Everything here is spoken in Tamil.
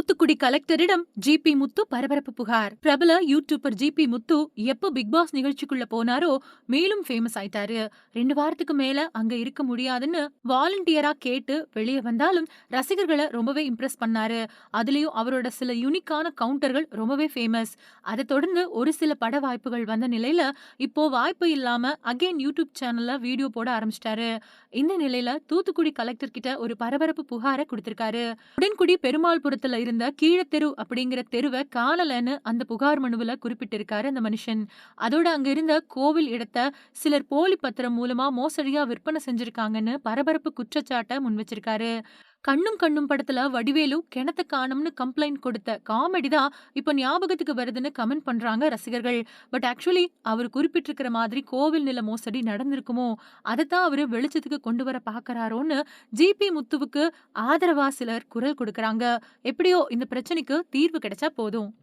தூத்துக்குடி கலெக்டரிடம் ஜிபி முத்து பரபரப்பு புகார். பிரபல யூடியூபர் ஜிபி முத்து எப்போ பிக் பாஸ் நிகழ்ச்சிக்குள்ள போனாரோ மேலும் ஃபேமஸ் ஆயிட்டாரு. 2 வாரத்துக்கு மேல அங்க இருக்க முடியாதுன்னு வாலண்டியரா கேட்டு வெளியே வந்தாலும் ரசிகர்களை ரொம்பவே இம்ப்ரெஸ் பண்ணாரு. அதுலயும் அவரோட சில யூனிக்கான கவுண்டர்கள் ரொம்பவே ஃபேமஸ். அதை தொடர்ந்து ஒரு சில பட வாய்ப்புகள் வந்த நிலையில இப்போ வாய்ப்பு இல்லாம அகைன் யூடியூப் சேனல்ல வீடியோ போட ஆரம்பிச்சிட்டாரு. இந்த நிலையில தூத்துக்குடி கலெக்டர் கிட்ட ஒரு பரபரப்பு புகாரை கொடுத்திருக்காரு. உடன்குடி பெருமாள்புரத்துல இருந்த கீழத்தெரு அப்படிங்கிற தெருவை காணலன்னு அந்த புகார் மனுவுல குறிப்பிட்டிருக்காரு அந்த மனுஷன். அதோட அங்க இருந்த கோவில் இடத்தை சிலர் போலி பத்திரம் மூலமா மோசடியா விற்பனை செஞ்சிருக்காங்கன்னு பரபரப்பு குற்றச்சாட்டை முன் வச்சிருக்காரு. கண்ணும் கண்ணும் படத்துல வடிவேலு கிணத்த காணும்னு கம்ப்ளைண்ட் கொடுத்த காமெடி தான் இப்ப ஞாபகத்துக்கு வருதுன்னு கமெண்ட் பண்றாங்க ரசிகர்கள். பட் ஆக்சுவலி அவர் குறிப்பிட்டிருக்கிற மாதிரி கோவில் நில மோசடி நடந்திருக்குமோ, அதைத்தான் அவரு வெளிச்சத்துக்கு கொண்டு வர பாக்குறாரோன்னு ஜிபி முத்துவுக்கு ஆதரவா சிலர் குரல் கொடுக்கறாங்க. எப்படியோ இந்த பிரச்சனைக்கு தீர்வு கிடைச்சா போதும்.